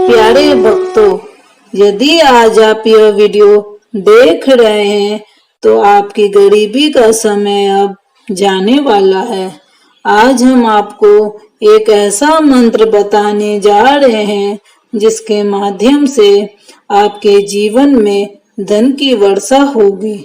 प्यारे भक्तों, यदि आज आप यह वीडियो देख रहे हैं तो आपकी गरीबी का समय अब जाने वाला है। आज हम आपको एक ऐसा मंत्र बताने जा रहे हैं जिसके माध्यम से आपके जीवन में धन की वर्षा होगी।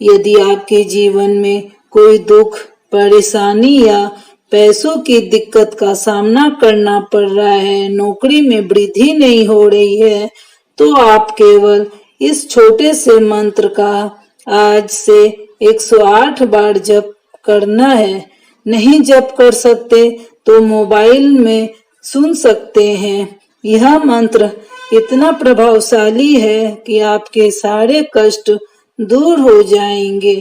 यदि आपके जीवन में कोई दुख, परेशानी या पैसों की दिक्कत का सामना करना पड़ रहा है, नौकरी में वृद्धि नहीं हो रही है, तो आप केवल इस छोटे से मंत्र का आज से 108 बार जप करना है। नहीं जप कर सकते तो मोबाइल में सुन सकते हैं। यह मंत्र इतना प्रभावशाली है कि आपके सारे कष्ट दूर हो जाएंगे।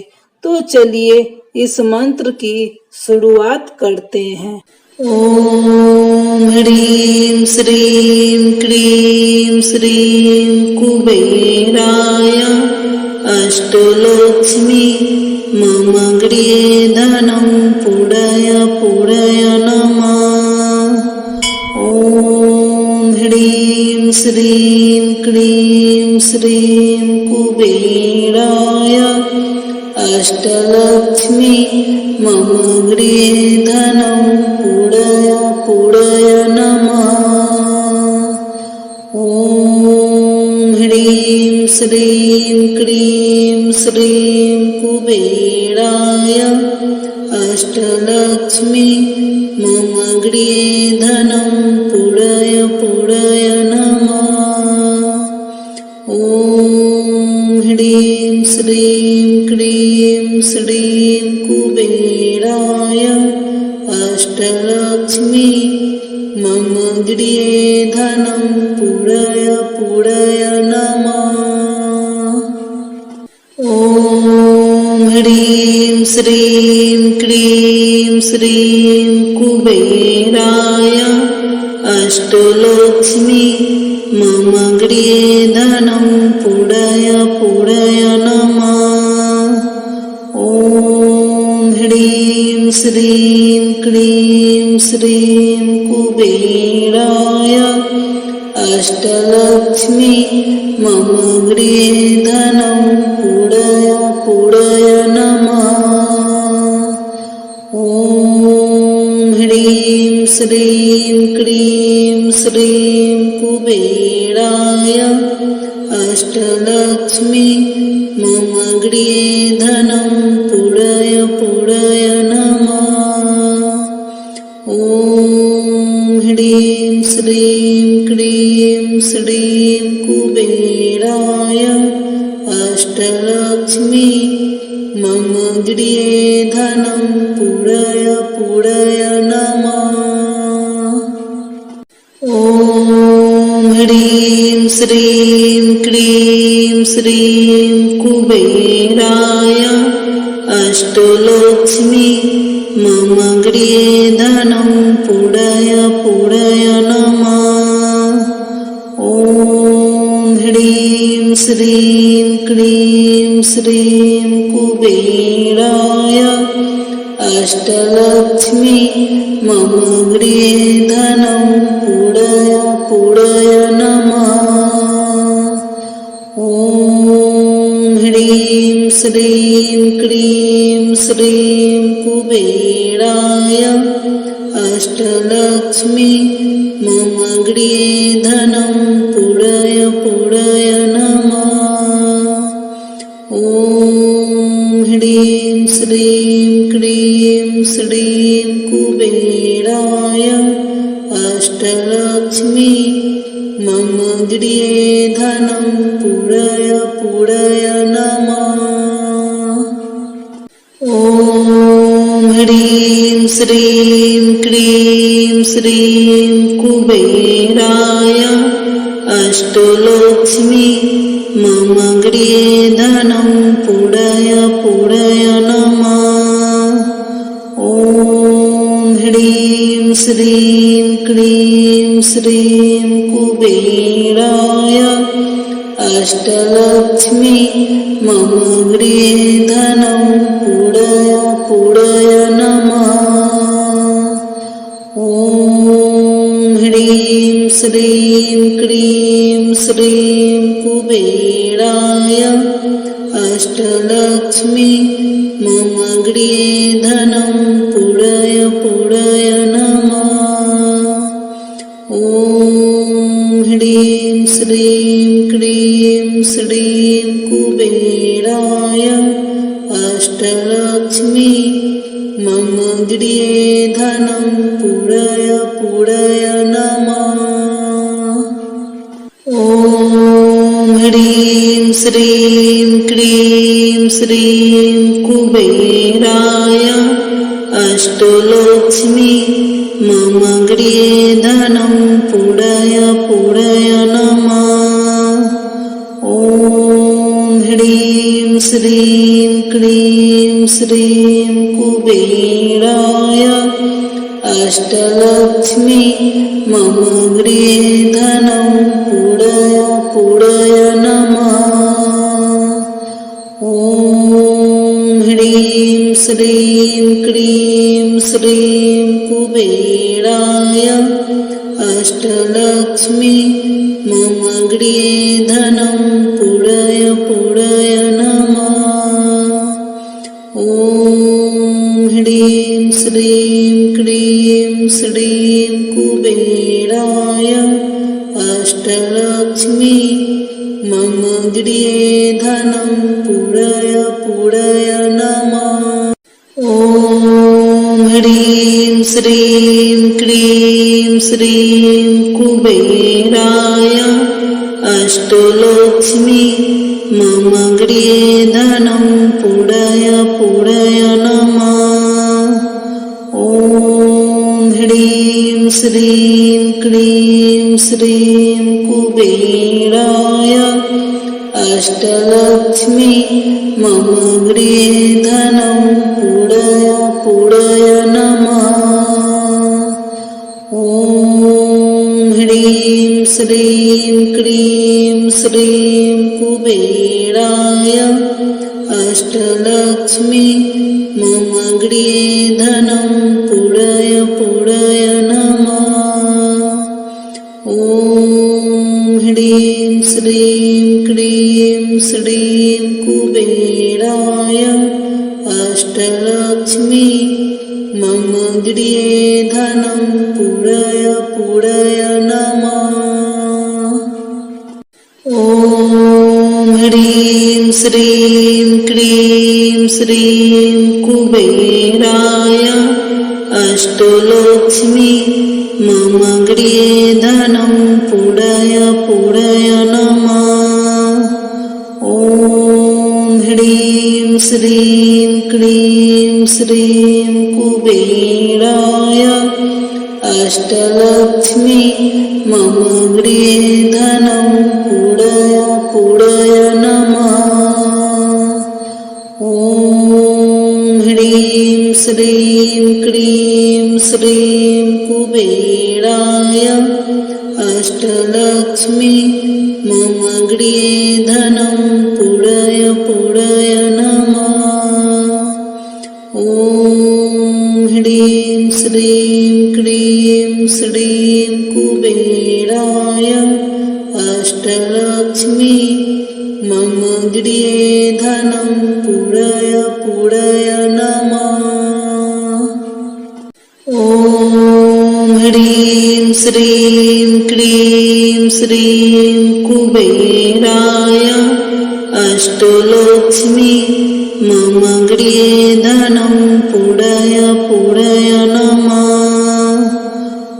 तो चलिए इस मंत्र की शुरुआत करते हैं। ओम ह्रीं श्रीं क्लीं श्रीं कुबेराय अष्टलक्ष्मी मम गृहे धनं पूरय पूरय नमः। ओम ह्रीं श्रीं क्लीं श्रीं कुबेराय अष्टलक्ष्मी मम गृहे धनं पूरय पूरय नमः। ओम ह्रीं श्रीं क्लीं श्रीं कुबेराय अष्टलक्ष्मी मम गृहे धनं पूरय पूरय नमः। ओम ह्रीं श्रीं क्लीं श्रीं कुबेराय अष्टलक्ष्मी मम गृहे धनं पूरय पूरय नमः। ओम ह्रीं श्रीं क्लीं श्रीं कुबेराय अष्टलक्ष्मी मम गृहे धनं पूरय पूरय नमः। ओम ह्रीं श्रीं क्लीं श्रीं कुबेराय अष्टलक्ष्मी मम गृहे धनं पूरय पूरय नमः। ओम ह्रीं श्रीं क्लीं श्रीं कुबेराय अष्टलक्ष्मी मम गृहे धनं पूरय पूरय नमः। ओम ह्रीं श्रीं क्लीं श्रीं कुबेराय अष्टलक्ष्मी मम गृहे धनं पूरय पूरय नमः। ओम ह्रीं श्रीं क्लीं श्रीं कुबेराय अष्टलक्ष्मी मम गृहे धनं पूरय पूरय नमः। ओम ह्रीं श्रीं क्लीं श्रीं कुबेराय अष्टलक्ष्मी मम गृहे धनं पूरय पूरय नमः। ओम ह्रीं श्रीं क्लीं श्रीं कुबेराय अष्टलक्ष्मी मम गृहे धनं पूरय पूरय नमः। ओम ह्रीं श्रीं क्लीं श्रीं कुबेराय अष्टलक्ष्मी मम गृहे धनं पूरय पूरय नमः। ओम ह्रीं श्रीं क्लीं श्रीं कुबेराय अष्टलक्ष्मी मम गृहे धनं पूरय पूरय नमः। ओम ह्रीं श्रीं क्लीं श्रीं कुबेराय अष्टलक्ष्मी मम गृहे धनं पूरय पूरय नमः। ओम ह्रीं श्रीं क्लीं श्रीं कुबेराय अष्टलक्ष्मी मम गृहे धनं पूरय पूरय नमः। ॐ ह्रीं श्रीं क्लीं श्रीं कुबेराय अष्टलक्ष्मी मम गृहे धनं पूरय पूरय नमः। ॐ ह्रीं श्रीं क्लीं श्रीं कुबेराय अष्टलक्ष्मी मम गृहे धनं पूरय पूरय नमः। ॐ ह्रीं श्रीं क्लीं श्रीं कुबेराय अष्टलक्ष्मी मम गृहे धनं पूरय पूरय नमः। ॐ ह्रीं श्रीं क्लीं श्रीं कुबेराय अष्टलक्ष्मी मम गृहे धनं पूरय पूरय नमः। ॐ ह्रीं श्रीं क्लीं श्रीं कुबेराय अष्टलक्ष्मी मम गृहे धनं पूरय पूरय नमः। ॐ ह्रीं श्रीं क्लीं श्रीं कुबेराय अष्टलक्ष्मी मम गृहे धनं पूरय पूरय नमः। ॐ ह्रीं श्रीं क्लीं श्रीं कुबेराय अष्टलक्ष्मी मम गृहे धनं पूरय पूरय नमः। ॐ ह्रीं श्रीं क्लीं श्रीं कुबेराय अष्टलक्ष्मी मम गृहे धनं पूरय पूरय नमः। ॐ ह्रीं श्रीं क्लीं श्रीं कुबेराय अष्टलक्ष्मी मम गृहे धनं पूरय पूरय नमः। ॐ ह्रीं श्रीं क्लीं श्रीं कुबेराय अष्टलक्ष्मी मम गृहे धनं पूरय पूरय नमः। ॐ ह्रीं श्रीं क्लीं श्रीं कुबेराय अष्टलक्ष्मी मम गृहे धनं पूरय पूरय नमः। ॐ ह्रीं श्रीं क्लीं श्रीं कुबेराय अष्टलक्ष्मी मम गृहे धनं पूरय पूरय नमः। ॐ ह्रीं श्रीं क्लीं श्रीं कुबेराय अष्टलक्ष्मी मम गृहे धनं पूरय पूरय नमः। ॐ ह्रीं श्रीं क्लीं श्रीं कुबेराय अष्टलक्ष्मी मम गृहे धनं पूरय पूरय नमः।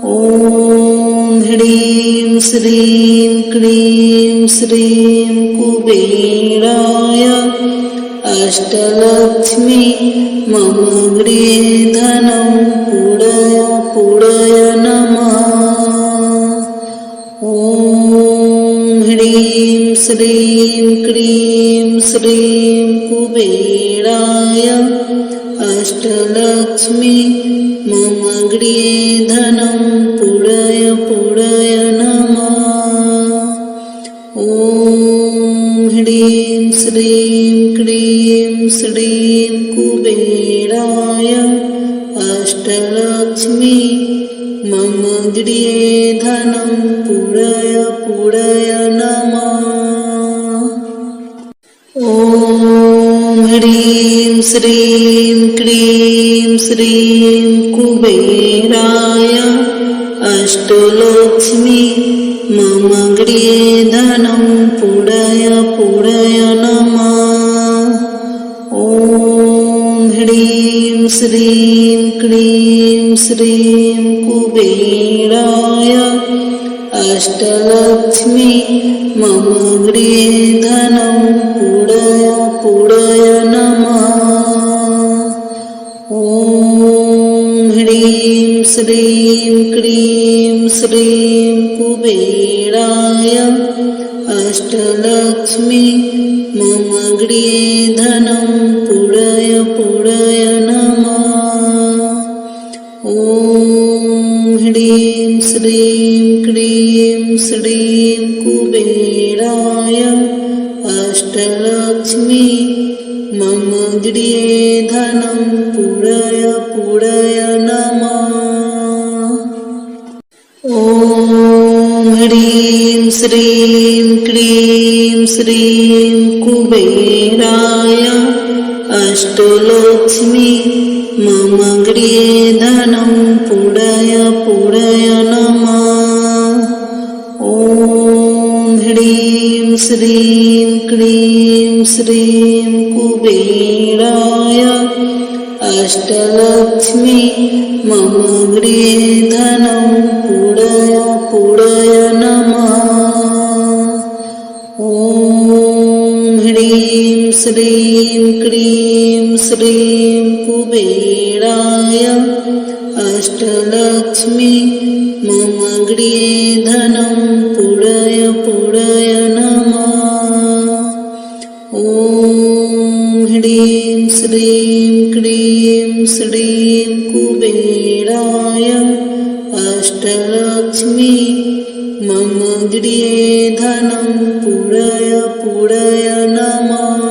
ॐ ह्रीं श्रीं क्लीं श्रीं कुबेराय अष्टलक्ष्मी मम गृहे धनं पूरय पूरय नमः। ॐ ह्रीं श्रीं क्लीं श्रीं कुबेराय अष्टलक्ष्मी मम गृहे धनं पूरय पूरय नमः। ॐ ह्रीं श्रीं क्लीं श्रीं कुबेराय अष्टलक्ष्मी मम गृहे धनं पूरय पूरय नमः। ॐ ह्रीं श्रीं क्लीं श्रीं कुबेराय अष्टलक्ष्मी मम गृहे धनं पूरय पूरय नमः। ॐ ह्रीं श्रीं क्लीं श्रीं कुबेराय अष्टलक्ष्मी मम गृहे धनं पूरय पूरय नमः। ॐ ह्रीं श्रीं क्लीं श्रीं कुबेराय अष्टलक्ष्मी मम गृहे धनं पूरय पूरय नमः। ॐ ह्रीं श्रीं क्लीं श्रीं कुबेराय अष्टलक्ष्मी मम गृहे धनं पूरय पूरय नमः। ॐ ह्रीं श्रीं क्लीं श्रीं कुबेराय अष्टलक्ष्मी मम गृहे धनं पूरय पूरय नमः। ॐ ह्रीं श्रीं क्लीं श्रीं कुबेराय अष्टलक्ष्मी मम गृहे धनं पूरय पूरय नमः। ॐ ह्रीं श्रीं क्लीं श्रीं कुबेराय अष्टलक्ष्मी मम गृहे धनं पूरय पूरय नमः। ॐ ह्रीं श्रीं क्लीं श्रीं कुबेराय अष्टलक्ष्मी मम गृहे धनं पूरय पूरय नमः।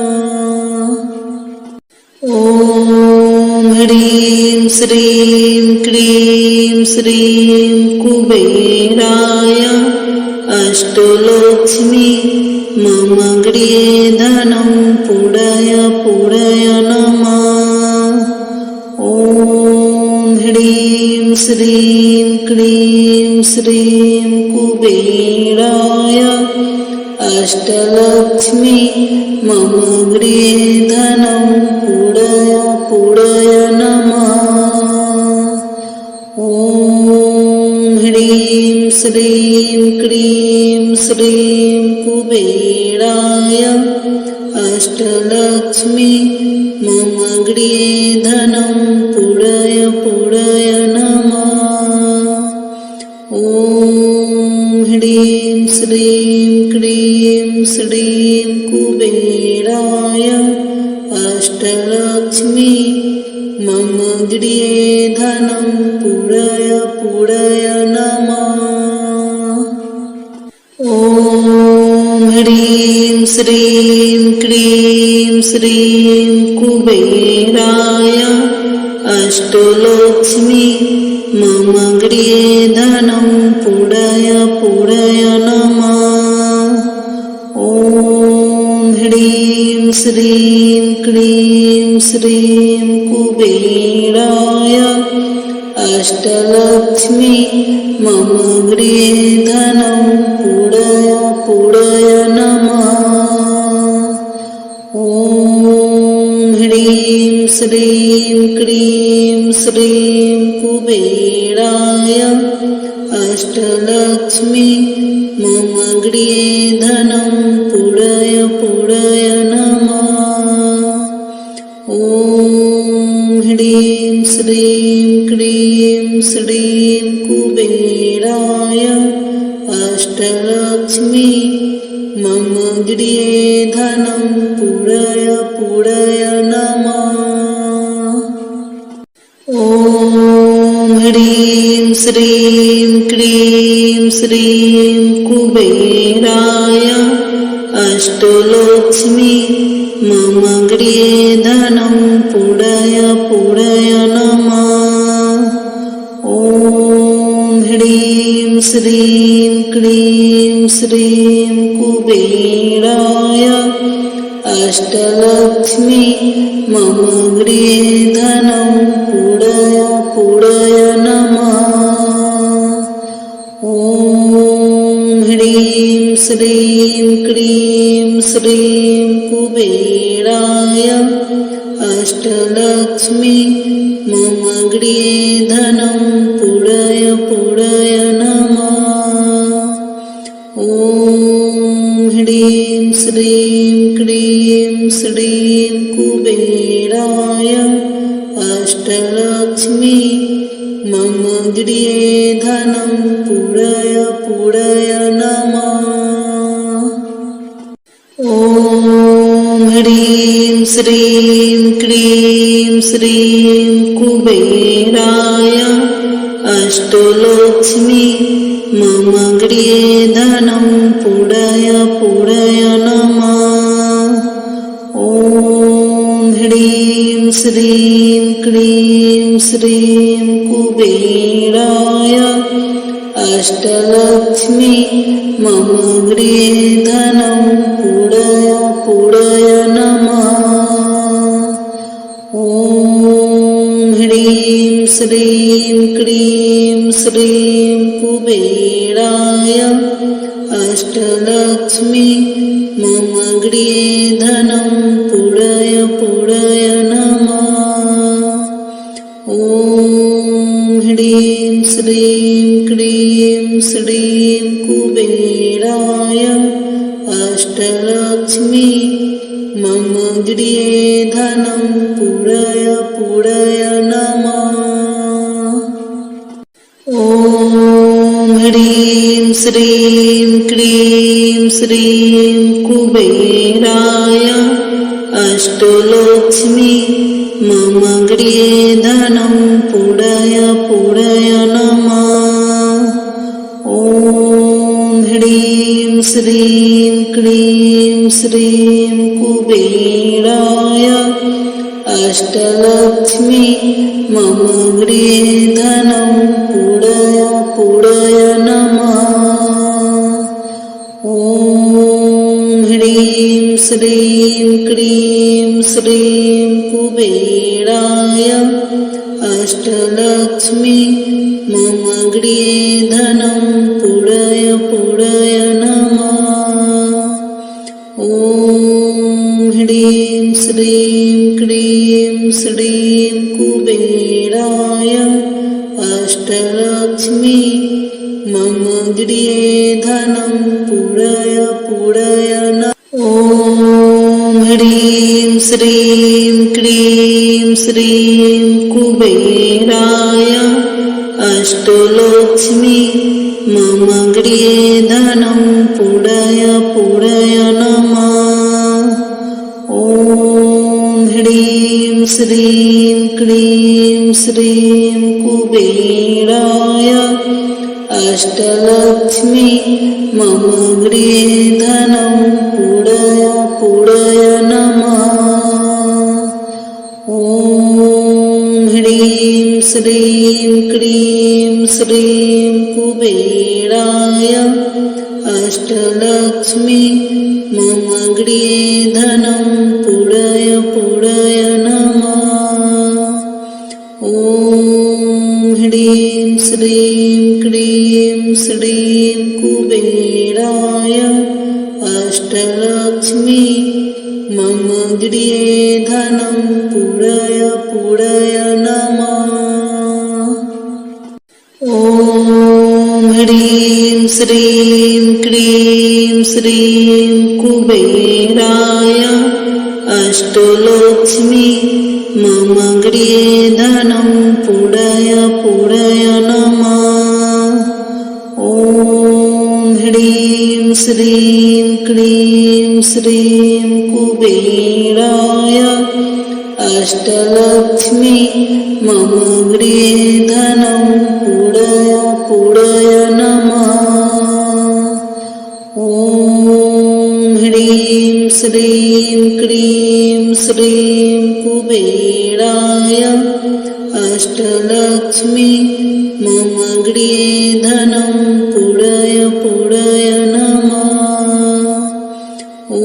ॐ ह्रीं श्रीं क्लीं श्रीं कुबेराय अष्टलक्ष्मी मम गृहे धनं पूरय पूरय नमः। ॐ ह्रीं श्रीं क्लीं श्रीं कुबेराय अष्टलक्ष्मी मम गृहे धनं पूरय पूरय नमः। ॐ ह्रीं श्रीं क्लीं श्रीं कुबेराय अष्टलक्ष्मी मम गृहे धनं पूरय पूरय नमः। ॐ ह्रीं श्रीं क्लीं श्रीं कुबेराय अष्टलक्ष्मी मम गृहे धनं पूरय पूरय नमः। ॐ ह्रीं श्रीं क्लीं श्रीं कुबेराय अष्टलक्ष्मी मम गृहे धनं पूरय पूरय नमः। ॐ ह्रीं श्रीं क्लीं श्रीं कुबेराय अष्टलक्ष्मी मम गृहे धनं पूरय पूरय नमः। ॐ ह्रीं श्रीं क्लीं श्रीं कुबेराय अष्टलक्ष्मी मम गृहे धनं पूरय पूरय नमः। ॐ ह्रीं श्रीं क्लीं श्रीं कुबेराय अष्टलक्ष्मी मम गृहे धनं पूरय पूरय नमः। ॐ ह्रीं श्रीं क्लीं श्रीं कुबेराय अष्टलक्ष्मी मम गृहे धनं पूरय पूरय नमः। ॐ ह्रीं श्रीं क्लीं श्रीं कुबेराय अष्टलक्ष्मी मम गृहे धनं पूरय पूरय नमः। ॐ ह्रीं श्रीं क्लीं श्रीं कुबेराय अष्टलक्ष्मी मम गृहे धनं पूरय पूरय नमः। ॐ ह्रीं श्रीं क्लीं श्रीं कुबेराय अष्टलक्ष्मी मम गृहे धनं पूरय पूरय नमः। ॐ ह्रीं श्रीं क्लीं श्रीं कुबेराय अष्टलक्ष्मी मम गृहे धनं पूरय पूरय नमः। ॐ ह्रीं श्रीं क्लीं श्रीं कुबेराय अष्टलक्ष्मी मम गृहे धनं पूरय पूरय नमः। ॐ ह्रीं श्रीं क्लीं श्रीं कुबेराय अष्टलक्ष्मी मम गृहे धनं पूरय पूरय नमः। ॐ ह्रीं श्रीं क्लीं श्रीं कुबेराय अष्टलक्ष्मी मम गृहे धनं पूरय पूरय नमः। ॐ ह्रीं श्रीं क्लीं श्रीं कुबेराय अष्टलक्ष्मी मम गृहे धनं पूरय पूरय नमः। ॐ ह्रीं श्रीं क्लीं श्रीं कुबेराय अष्टलक्ष्मी मम गृहे धनं पूरय पूरय नमः। ॐ ह्रीं श्रीं क्लीं श्रीं कुबेराय अष्टलक्ष्मी मम गृहे धनं पूरय पूरय नमः। ॐ ह्रीं श्रीं क्लीं श्रीं कुबेराय अष्टलक्ष्मी मम गृहे धनं पूरय पूरय नमः। ॐ ह्रीं श्रीं क्लीं श्रीं कुबेराय अष्टलक्ष्मी मम गृहे धनं पूरय पूरय नमः। ॐ ह्रीं श्रीं क्लीं श्रीं कुबेराय अष्टलक्ष्मी मम गृहे धनं पूरय पूरय नमः। ॐ ह्रीं श्रीं क्लीं श्रीं कुबेराय अष्टलक्ष्मी मम गृहे धनं पूरय पूरय नमः। ॐ ह्रीं श्रीं क्लीं श्रीं कुबेराय अष्टलक्ष्मी मम गृहे धनं पूरय पूरय नमः। ॐ ह्रीं श्रीं क्लीं श्रीं कुबेराय अष्टलक्ष्मी मम गृहे धनं पूरय पूरय नमः। ॐ ह्रीं श्रीं क्लीं श्रीं कुबेराय अष्टलक्ष्मी मम गृहे धनं पूरय पूरय नमः। ॐ ह्रीं श्रीं क्लीं श्रीं कुबेराय अष्टलक्ष्मी मम गृहे धनं पूरय पूरय नमः। ॐ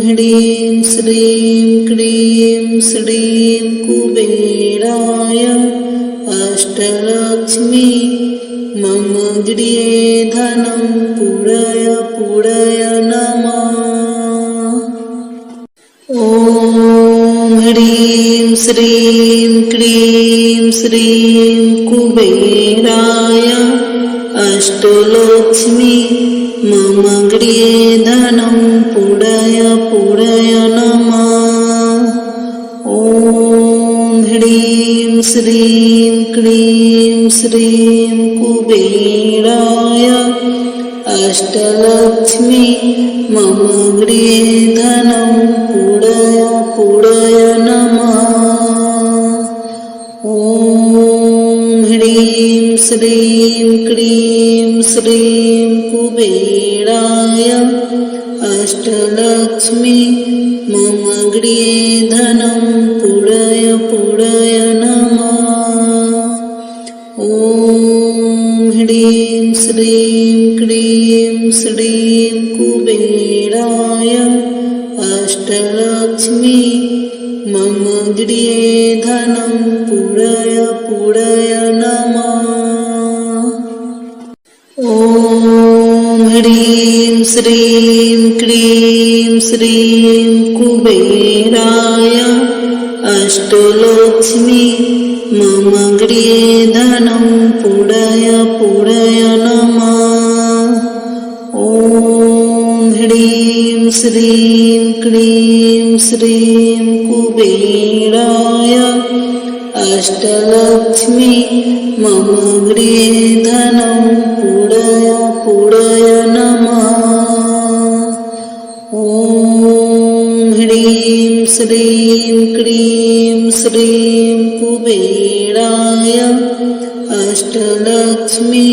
ह्रीं श्रीं क्लीं श्रीं कुबेराय अष्टलक्ष्मी मम गृहे धनं पूरय पूरय नमः। ॐ ह्रीं श्रीं क्लीं श्रीं कुबेराय अष्टलक्ष्मी मम गृहे धनं पूरय पूरय नमः। ॐ ह्रीं श्रीं क्लीं श्रीं कुबेराय अष्टलक्ष्मी मम गृहे धनं पूरय पूरय नमः। ॐ ह्रीं श्रीं क्लीं श्रीं कुबेराय अष्टलक्ष्मी मम गृहे धनं पूरय पूरय नमः। ॐ ह्रीं श्रीं क्लीं श्रीं कुबेराय अष्टलक्ष्मी मम गृहे धनं पूरय पूरय नमः। ॐ ह्रीं श्रीं क्लीं श्रीं कुबेराय अष्टलक्ष्मी मम गृहे धनं पूरय पूरय नमः। ॐ ह्रीं श्रीं क्लीं श्रीं कुबेराय अष्टलक्ष्मी मम गृहे धनं पूरय पूरय नमः। ॐ ह्रीं श्रीं क्लीं श्रीं कुबेराय अष्टलक्ष्मी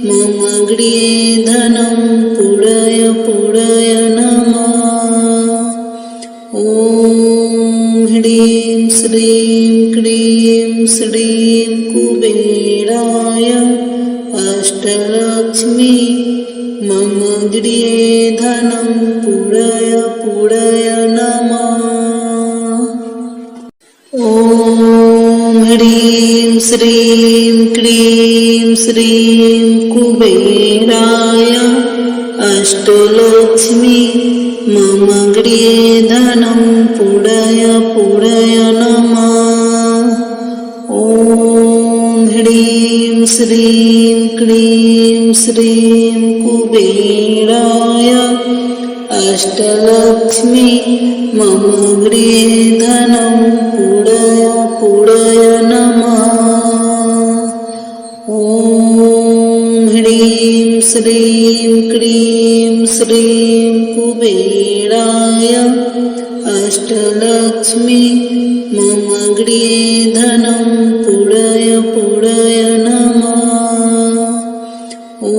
मम गृहे धनं पूरय पूरय नमः। ॐ ह्रीं श्रीं क्लीं श्रीं कुबेराय अष्टलक्ष्मी मम गृहे धनं पूरय पूरय नमः। ॐ ह्रीं श्रीं क्लीं श्रीं कुबेराय अष्टलक्ष्मी मम गृहे धनं पूरय पूरय नमः। ॐ ह्रीं श्रीं क्लीं श्रीं कुबेराय अष्टलक्ष्मी मम गृहे धनं पूरय पूरय नमः। ॐ ह्रीं श्रीं क्लीं श्रीं कुबेराय अष्टलक्ष्मी मम गृहे धनं पूरय पूरय नमः। ॐ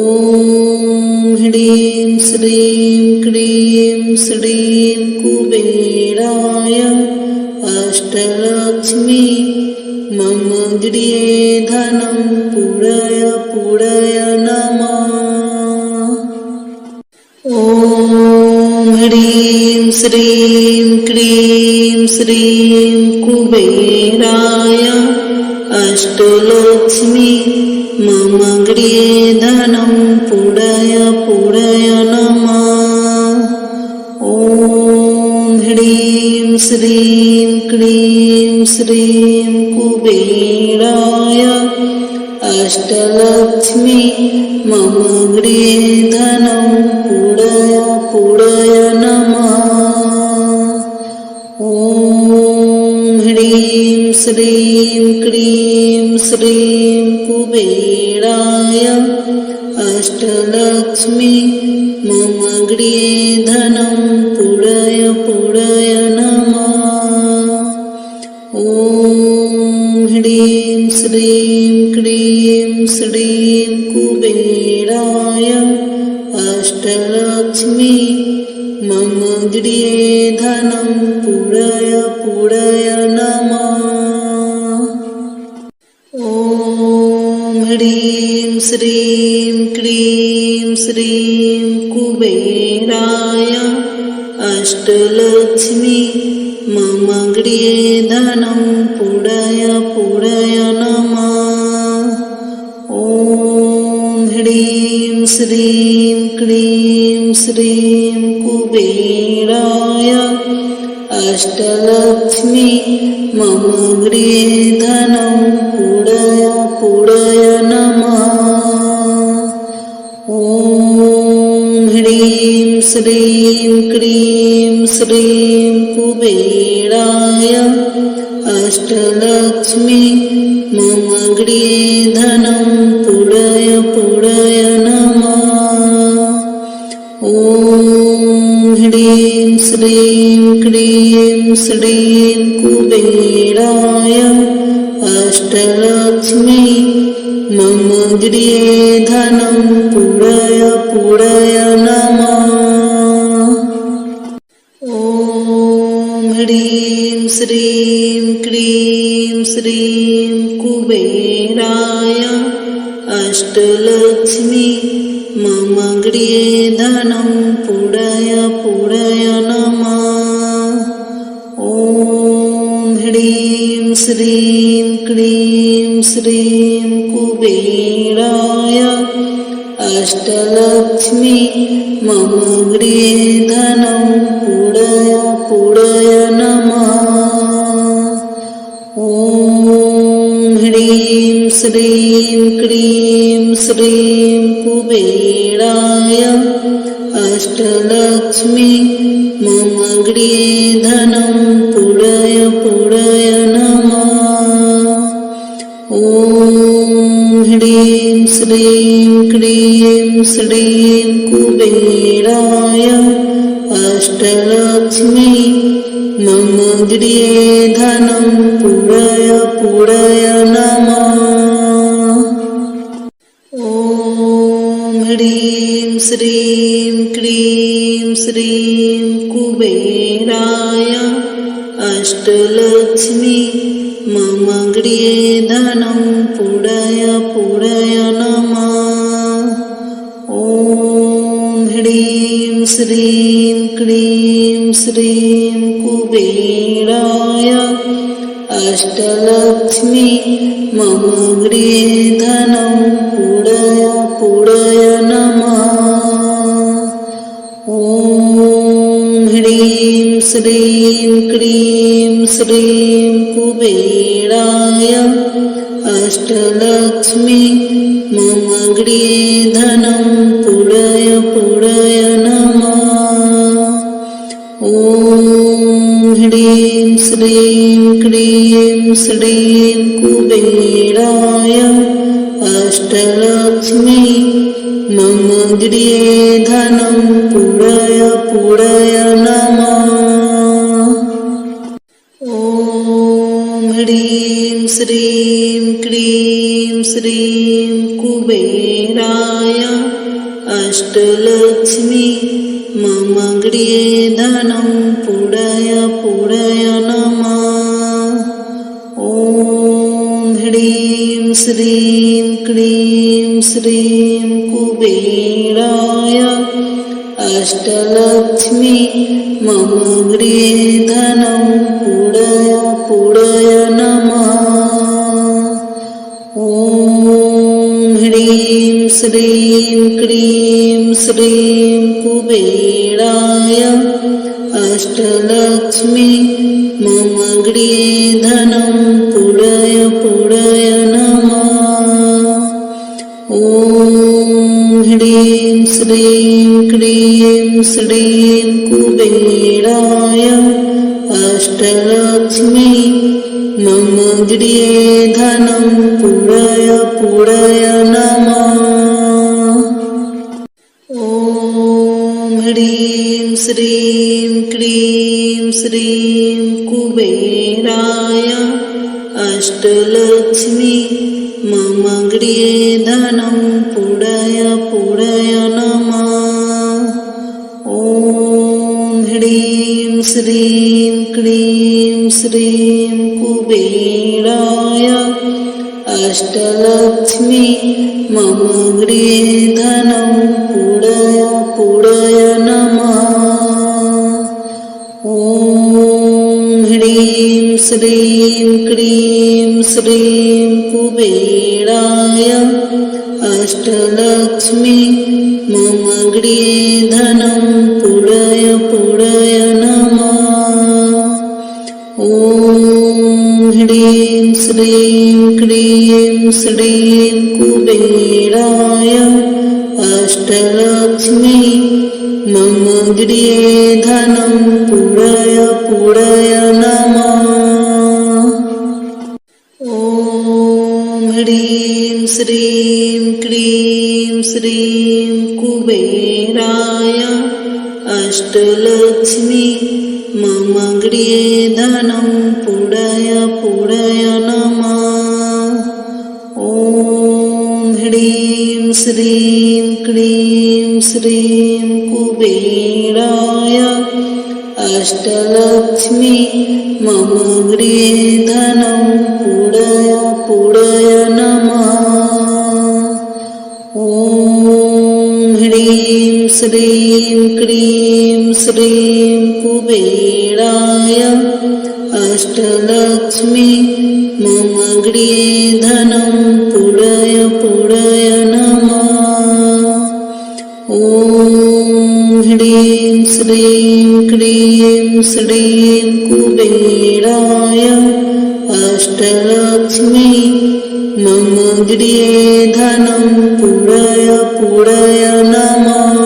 ह्रीं श्रीं क्लीं श्रीं कुबेराय अष्टलक्ष्मी मम गृहे धनं पूरय पूरय नमः। ॐ ह्रीं श्रीं क्लीं श्रीं कुबेराय अष्टलक्ष्मी मम गृहे धनं पूरय पूरय नमः। ॐ ह्रीं श्रीं क्लीं श्रीं कुबेराय अष्टलक्ष्मी मम गृहे धनं पूरय पूरय नमः। ॐ ह्रीं श्रीं क्लीं श्रीं कुबेराय अष्टलक्ष्मी मम गृहे धनं पूरय पूरय नमः। ॐ ह्रीं श्रीं क्लीं श्रीं कुबेराय अष्टलक्ष्मी मम गृहे धनं पूरय पूरय नमः। ॐ ह्रीं श्रीं क्लीं श्रीं कुबेराय अष्टलक्ष्मी मम गृहे धनं पूरय पूरय नमः। ॐ ह्रीं श्रीं क्लीं श्रीं कुबेराय अष्टलक्ष्मी मम गृहे धनं पूरय पूरय नमः। ॐ ह्रीं श्रीं क्लीं श्रीं कुबेराय अष्टलक्ष्मी मम गृहे धनं पूरय पूरय नमः। ॐ ह्रीं श्रीं क्लीं श्रीं कुबेराय अष्टलक्ष्मी मम गृहे धनं पूरय पूरय नमः। ॐ ह्रीं श्रीं क्लीं श्रीं कुबेराय अष्टलक्ष्मी मम गृहे धनं पूरय पूरय नमः। ॐ ह्रीं श्रीं क्लीं श्रीं कुबेराय अष्टलक्ष्मी मम गृहे धनं पूरय पूरय नमः। ॐ ह्रीं श्रीं क्लीं श्रीं कुबेराय अष्टलक्ष्मी मम गृहे धनं पूरय पूरय नमः। ॐ ह्रीं श्रीं क्लीं श्रीं कुबेराय अष्टलक्ष्मी मम गृहे धनं पूरय पूरय नमः। ॐ ह्रीं श्रीं क्लीं श्रीं कुबेराय अष्टलक्ष्मी मम गृहे धनं पूरय पूरय नमः। ॐ ह्रीं श्रीं क्लीं श्रीं कुबेराय अष्टलक्ष्मी मम गृहे धनं पूरय पूरय नमः। ॐ ह्रीं श्रीं क्लीं श्रीं कुबेराय अष्टलक्ष्मी मम गृहे धनं पूरय पूरय नमः। ॐ ह्रीं श्रीं क्लीं श्रीं कुबेराय अष्टलक्ष्मी मम गृहे धनं पूरय पूरय नमः। ॐ ह्रीं श्रीं क्लीं श्रीं कुबेराय अष्टलक्ष्मी मम गृहे धनं पूरय पूरय नमः। ॐ ह्रीं श्रीं क्लीं श्रीं कुबेराय अष्टलक्ष्मी मम गृहे धनं पूरय पूरय नमः। ॐ ह्रीं श्रीं क्लीं श्रीं कुबेराय अष्टलक्ष्मी मम गृहे धनं पूरय पूरय नमः। ॐ ह्रीं श्रीं क्लीं श्रीं कुबेराय अष्टलक्ष्मी मम गृहे धनं पूरय पूरय नमः। ॐ ह्रीं श्रीं क्लीं श्रीं कुबेराय अष्टलक्ष्मी मम गृहे धनं पूरय पूरय नमः। ॐ श्रीं क्लीं श्रीं कुबेराय अष्टलक्ष्मी मम गृहे धनं पूरय पूरय नमः। ॐ ह्रीं श्रीं क्लीं श्रीं कुबेराय अष्टलक्ष्मी मम गृहे धनं पूरय पूरय नमः। ॐ ह्रीं श्रीं क्लीं श्रीं कुबेराय अष्टलक्ष्मी मम गृहे धनं पूरय पूरय नमः। ॐ ह्रीं श्रीं क्लीं श्रीं कुबेराय अष्टलक्ष्मी मम गृहे धनं पूरय पूरय नमः। ॐ ह्रीं श्रीं क्लीं श्रीं कुबेराय अष्टलक्ष्मी मम गृहे धनं पूरय पूरय नमः। ॐ ह्रीं श्रीं क्लीं श्रीं कुबेराय अष्टलक्ष्मी मम गृहे धनं पूरय पूरय नमः। ॐ ह्रीं श्रीं क्लीं श्रीं कुबेराय अष्टलक्ष्मी मम गृहे धनं पूरय पूरय नमः।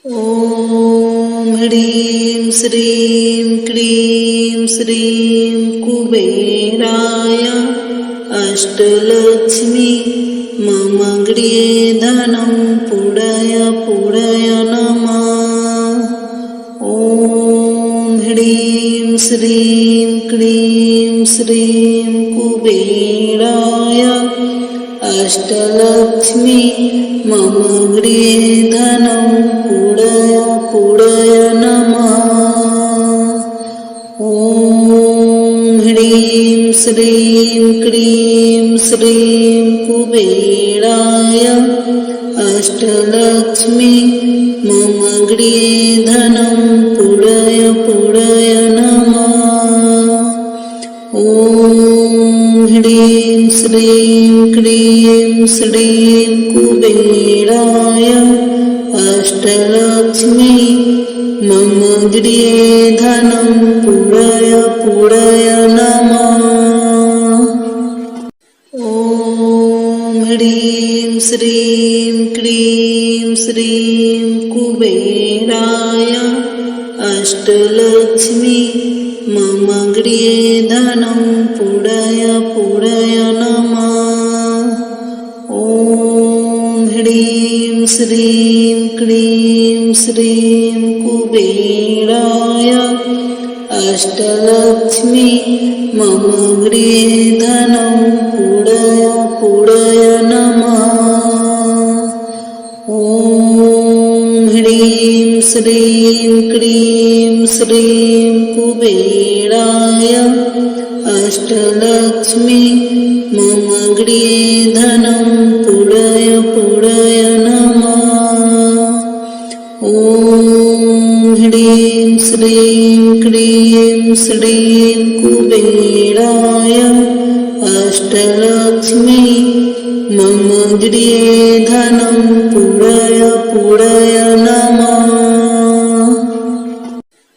ॐ ह्रीं श्रीं क्लीं श्रीं कुबेराय अष्टलक्ष्मी मम गृहे धनं पूरय पूरय नमः। ॐ ह्रीं श्रीं क्लीं श्रीं कुबेराय अष्टलक्ष्मी मम गृहे धनं पूरय पूरय नमः। ॐ ह्रीं श्रीं क्लीं श्रीं कुबेराय अष्टलक्ष्मी मम गृहे धनं पूरय पूरय नमः। ॐ ह्रीं श्रीं क्लीं श्रीं कुबेराय अष्टलक्ष्मी मम गृहे धनं पूरय पूरय नमः। ॐ ह्रीं श्रीं क्लीं श्रीं कुबेराय अष्टलक्ष्मी मम गृहे धनं पूरय पूरय नमः। ॐ ह्रीं श्रीं क्लीं श्रीं कुबेराय अष्टलक्ष्मी मम गृहे धनं पूरय पूरय नमः। ॐ ह्रीं श्रीं क्लीं श्रीं कुबेराय अष्टलक्ष्मी मम गृहे धनं पूरय पूरय नमः। ॐ ह्रीं श्रीं क्लीं श्रीं कुबेराय अष्टलक्ष्मी मम गृहे धनं पूरय पूरय नमः।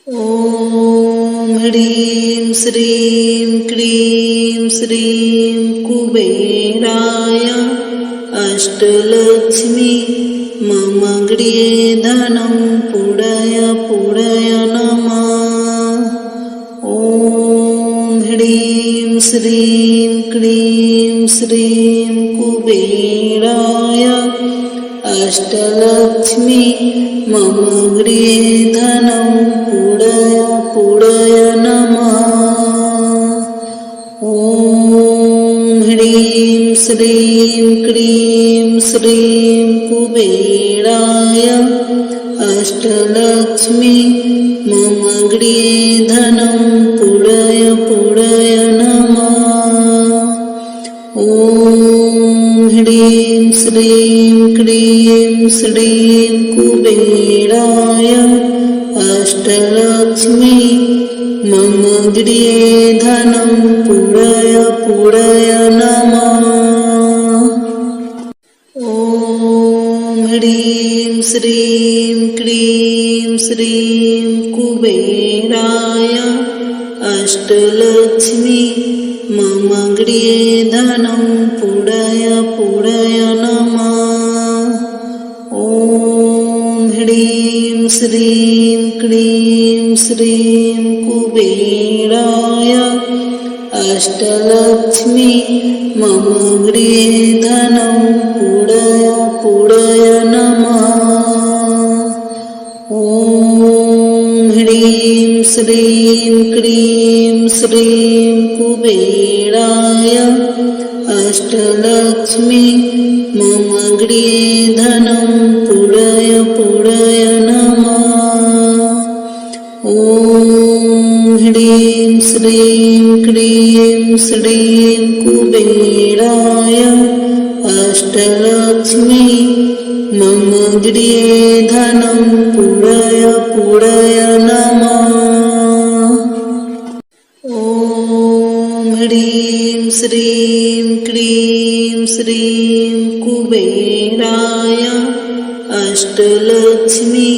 ॐ ह्रीं श्रीं क्लीं श्रीं कुबेराय अष्टलक्ष्मी मम गृहे धनं पूरय पूरय नमः। ॐ ह्रीं श्रीं क्लीं श्रीं कुबेराय अष्टलक्ष्मी मम गृहे धनं पूरय पूरय नमः। ॐ ह्रीं श्रीं क्लीं श्रीं कुबेराय अष्टलक्ष्मी मम गृहे धनं पूरय पूरय नमः। ॐ ह्रीं श्रीं क्लीं श्रीं कुबेराय अष्टलक्ष्मी मम गृहे धनं पूरय पूरय नमः। ॐ ह्रीं श्रीं क्लीं श्रीं कुबेराय अष्टलक्ष्मी मम गृहे धनं पूरय पूरय नमः। ॐ ह्रीं श्रीं क्लीं श्रीं कुबेराय अष्टलक्ष्मी मम गृहे धनं पूरय पूरय नमः। ॐ ह्रीं श्रीं क्लीं श्रीं कुबेराय अष्टलक्ष्मी मम गृहे धनं पूरय पूरय नमः। ॐ ह्रीं श्रीं क्लीं श्रीं कुबेराय अष्टलक्ष्मी मम गृहे धनं पूरय पूरय नमः। ॐ ह्रीं श्रीं क्लीं श्रीं कुबेराय अष्टलक्ष्मी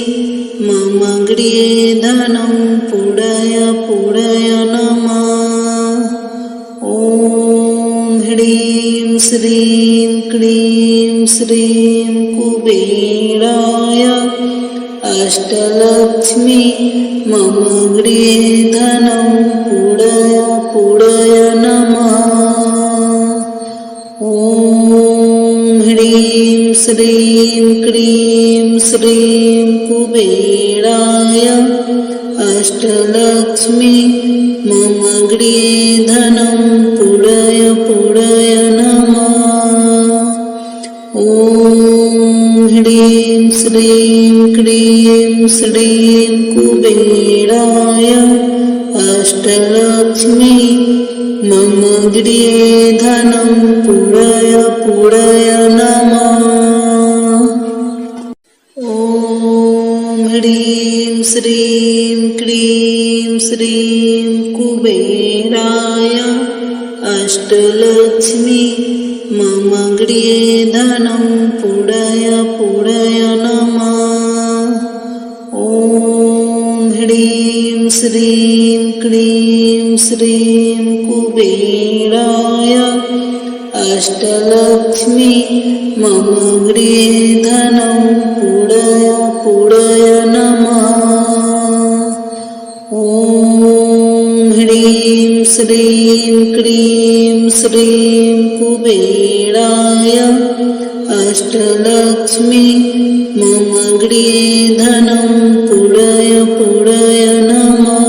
मम गृहे धनं पूरय पूरय नमः। ॐ ह्रीं श्रीं क्लीं श्रीं कुबेराय अष्टलक्ष्मी मम गृहे धनं पूरय पूरय नमः। ॐ ह्रीं श्रीं क्लीं श्रीं कुबेराय अष्टलक्ष्मी मम गृहे धनं पूरय पूरय नमः। ॐ ह्रीं श्रीं क्लीं श्रीं कुबेराय अष्टलक्ष्मी मम गृहे धनं पूरय पूरय नमः। ॐ ह्रीं श्रीं क्लीं श्रीं कुबेराय अष्टलक्ष्मी मम गृहे धनं पूरय पूरय नमः। ॐ ह्रीं श्रीं क्लीं श्रीं कुबेराय अष्टलक्ष्मी मम गृहे धनं पूरय पूरय नमः। ॐ ह्रीं श्रीं क्लीं श्रीं कुबेराय अष्टलक्ष्मी मम गृहे धनं पूरय पूरय नमः।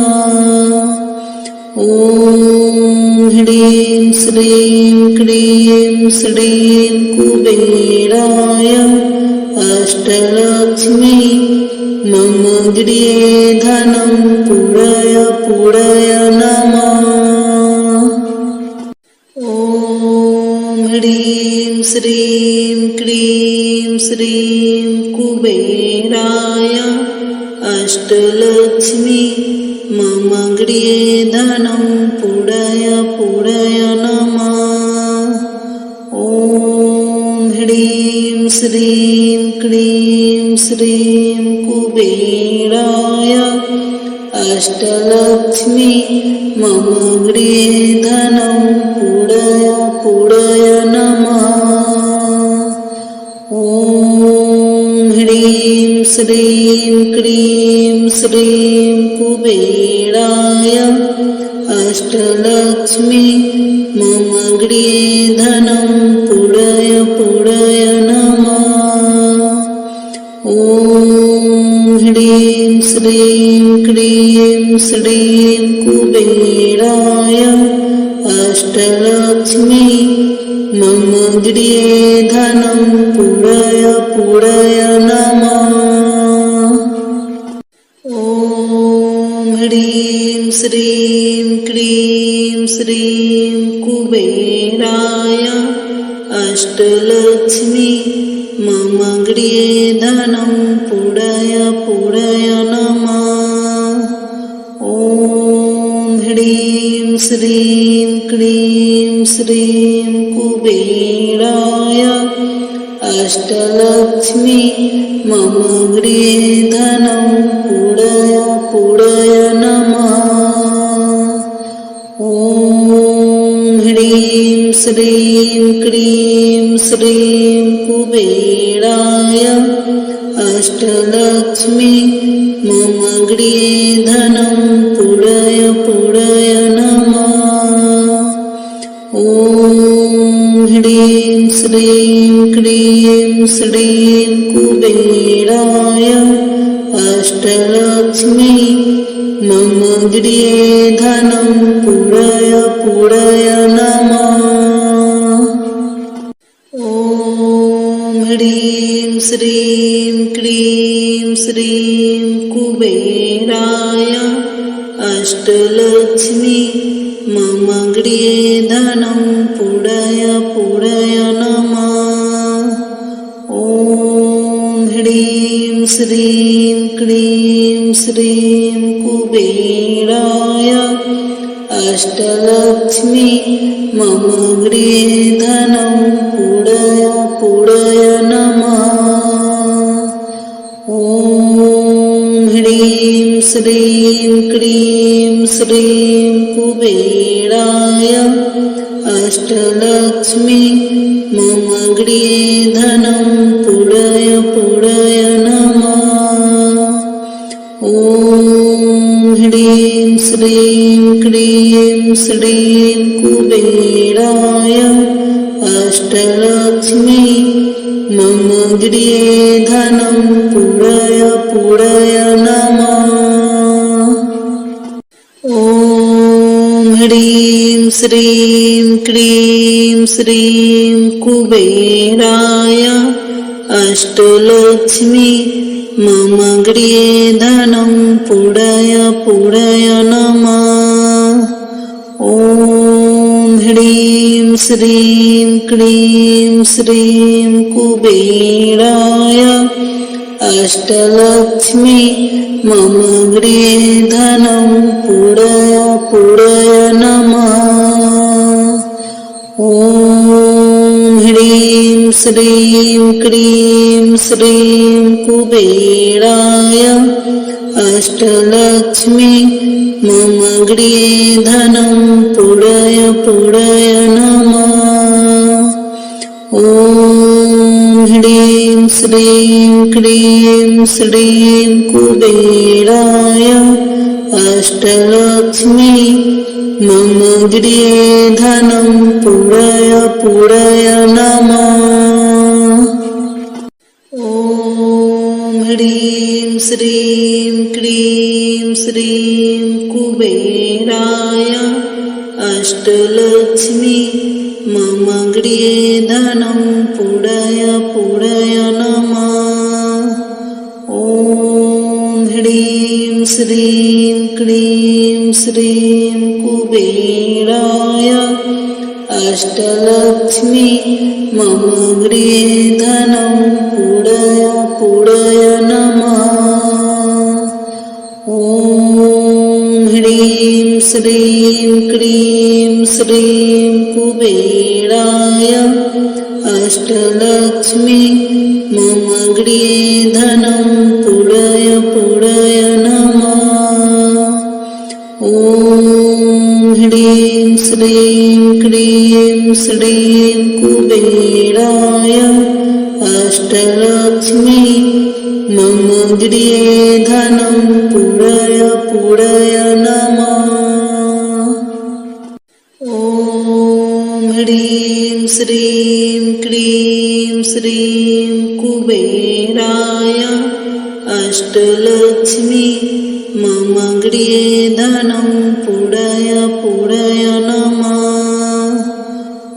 ॐ ह्रीं श्रीं क्लीं श्रीं कुबेराय अष्टलक्ष्मी मम गृहे धनं पूरय पूरय नमः। ॐ ह्रीं श्रीं क्लीं श्रीं कुबेराय अष्टलक्ष्मी मम गृहे धनं पूरय पूरय नमः। ॐ ह्रीं श्रीं क्लीं श्रीं कुबेराय अष्टलक्ष्मी मम गृहे धनं पूरय पूरय नमः। ॐ ह्रीं श्रीं क्लीं श्रीं कुबेराय अष्टलक्ष्मी मम गृहे धनं पूरय पूरय नमः। ॐ ह्रीं श्रीं क्लीं श्रीं कुबेराय अष्टलक्ष्मी मम गृहे धनं पूरय पूरय नमः। श्रीं क्लीं श्रीं कुबेराय अष्टलक्ष्मी मम गृहे धनं पूरय पूरय नमः। ॐ ह्रीं श्रीं क्लीं श्रीं कुबेराय अष्टलक्ष्मी मम गृहे धनं पूरय पूरय नमः। ॐ ह्रीं श्रीं क्लीं श्रीं कुबेराय अष्टलक्ष्मी मम गृहे धनं पूरय पूरय नमः। ॐ ह्रीं श्रीं क्लीं श्रीं कुबेराय अष्टलक्ष्मी मम गृहे धनं पूरय पूरय नमः। ॐ ह्रीं श्रीं क्लीं श्रीं कुबेराय अष्टलक्ष्मी मम गृहे धनं पूरय पूरय नमः। ॐ ह्रीं श्रीं क्लीं श्रीं कुबेराय अष्टलक्ष्मी मम गृहे धनं पूरय पूरय नमः। ॐ ह्रीं श्रीं क्लीं श्रीं कुबेराय अष्टलक्ष्मी मम गृहे धनं पूरय पूरय नमः। ॐ ह्रीं श्रीं क्लीं श्रीं कुबेराय अष्टलक्ष्मी मम गृहे धनं पूरय पूरय नमः। ॐ ह्रीं श्रीं क्लीं श्रीं कुबेराय अष्टलक्ष्मी मम गृहे धनं पूरय पूरय नमः। ॐ ह्रीं श्रीं क्लीं श्रीं कुबेराय अष्टलक्ष्मी मम गृहे धनं पूरय पूरय नमः। ॐ ह्रीं श्रीं क्लीं श्रीं कुबेराय अष्टलक्ष्मी मम गृहे धनं पूरय पूरय नमः। ॐ ह्रीं श्रीं क्लीं श्रीं कुबेराय अष्टलक्ष्मी मम गृहे धनं पूरय पूरय नमः। ॐ ह्रीं श्रीं क्लीं श्रीं कुबेराय अष्टलक्ष्मी मम गृहे धनं पूरय पूरय नमः। ॐ ह्रीं श्रीं क्लीं श्रीं कुबेराय अष्टलक्ष्मी मम गृहे धनं पूरय पूरय नमः। ॐ ह्रीं श्रीं क्लीं श्रीं कुबेराय अष्टलक्ष्मी मम गृहे धनं पूरय पूरय नमः। ॐ ह्रीं श्रीं क्लीं श्रीं कुबेराय अष्टलक्ष्मी मम गृहे धनं पूरय पूरय नमः। ॐ ह्रीं श्रीं क्लीं श्रीं कुबेराय अष्टलक्ष्मी मम गृहे धनं पूरय पूरय नमः।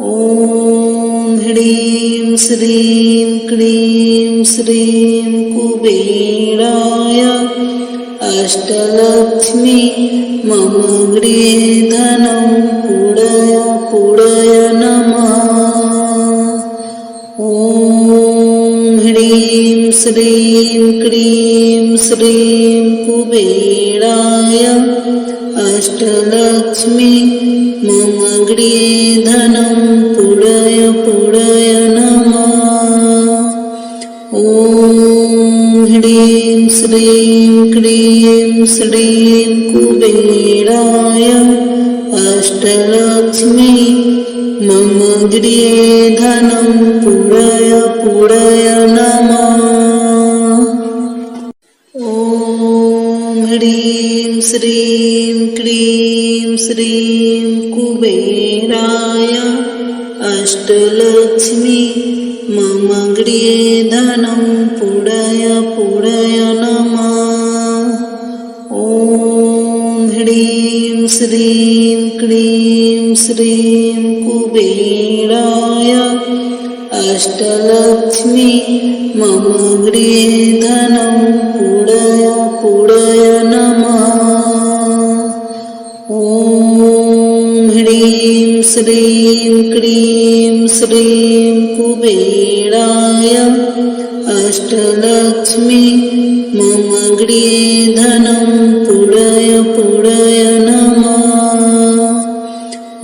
ॐ ह्रीं श्रीं क्लीं श्रीं कुबेराय अष्टलक्ष्मी मम गृहे धनं पूरय पूरय नमः। ॐ ह्रीं श्रीं क्रीं श्रीं कुबेराय अष्टलक्ष्मी मम गृहे धनं पूरय पूरय नमः। ॐ ह्रीं श्रीं क्रीं श्रीं कुबेराय अष्टलक्ष्मी मम गृहे धनं पूरय पूरय नमः। ॐ ह्रीं श्रीं क्रीं श्रीं कुबेराय अष्टलक्ष्मी मम गृहे धनं पूरय पूरय नमः। ॐ ह्रीं श्रीं क्रीं श्रीं कुबेराय अष्टलक्ष्मी मम गृहे धनं पूरय पूरय नमः। ॐ ह्रीं श्रीं क्रीं श्रीं कुबेराय अष्टलक्ष्मी मम गृहे धनं पूरय पूरय नमः।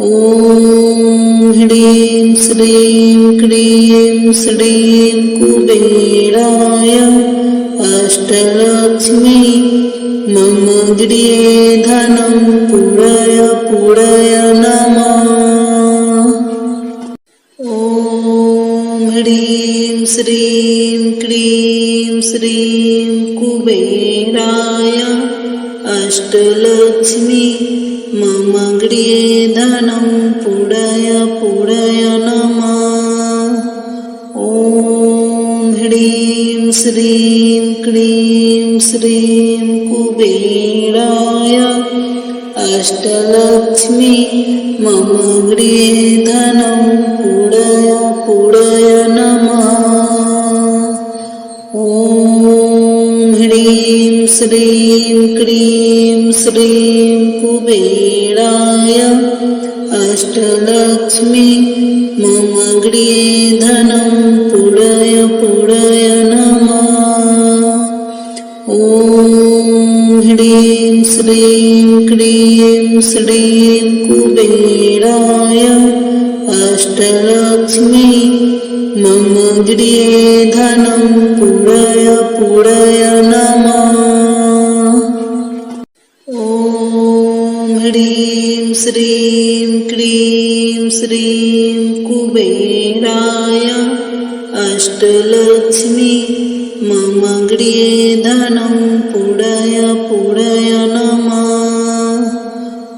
ॐ ह्रीं श्रीं क्रीं श्रीं कुबेराय अष्टलक्ष्मी मम गृहे धनं पूरय पूरय नमः। ॐ ह्रीं श्रीं क्रीं श्रीं कुबेराय अष्टलक्ष्मी मम गृहे धनं पूरय पूरय नमः। ॐ ह्रीं श्रीं क्रीं श्रीं कुबेराय अष्टलक्ष्मी मम गृहे धनं पूरय पूरय नमः। ॐ ह्रीं श्रीं क्रीं श्रीं कुबेराय अष्टलक्ष्मी मम गृहे धनं पूरय पूरय नमः। ॐ ह्रीं श्रीं क्रीं श्रीं कुबेराय अष्टलक्ष्मी मम गृहे धनं पूरय पूरय नमः। ॐ ह्रीं श्रीं क्रीं श्रीं कुबेराय अष्टलक्ष्मी मम गृहे धनं पूरय पूरय नमः।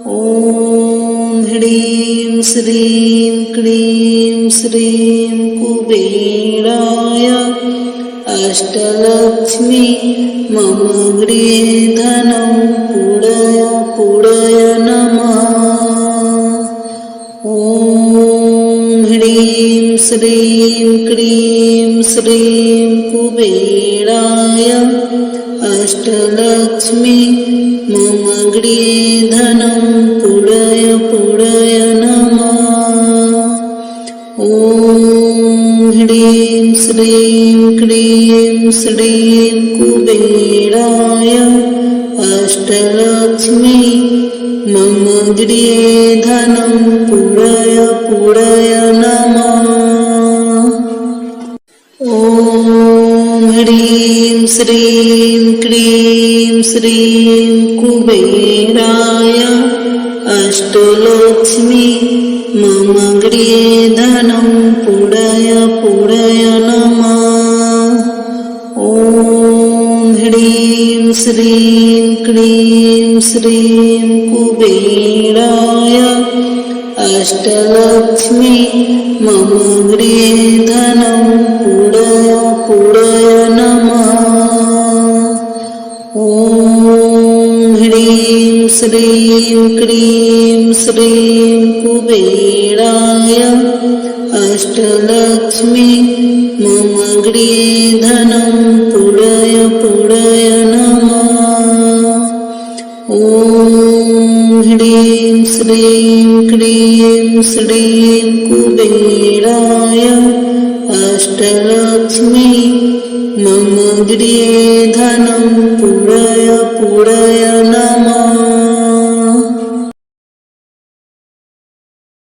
ॐ ह्रीं श्रीं क्रीं श्रीं कुबेराय अष्टलक्ष्मी मम गृहे धनं पूरय पूरय नमः। ॐ ह्रीं श्रीं क्रीं श्रीं कुबेराय अष्टलक्ष्मी मम गृहे धनं पूरय पूरय नमः। ॐ ह्रीं श्रीं क्रीं श्रीं कुबेराय अष्टलक्ष्मी मम गृहे धनं पूरय पूरय नमः। ॐ ह्रीं श्रीं क्रीं श्रीं कुबेराय अष्टलक्ष्मी मम गृहे धनं पूरय पूरय नमः। ॐ ह्रीं श्रीं क्रीं श्रीं कुबेराय अष्टलक्ष्मी मम गृहे धनं पूरय पूरय नमः। ॐ ह्रीं श्रीं क्रीं श्रीं कुबेराय अष्टलक्ष्मी मम गृहे धनं पूरय पूरय नमः। ह्रीं क्लीं श्रीं कुबेराय अष्टलक्ष्मी मम गृहे धनं पूरय पूरय नमः।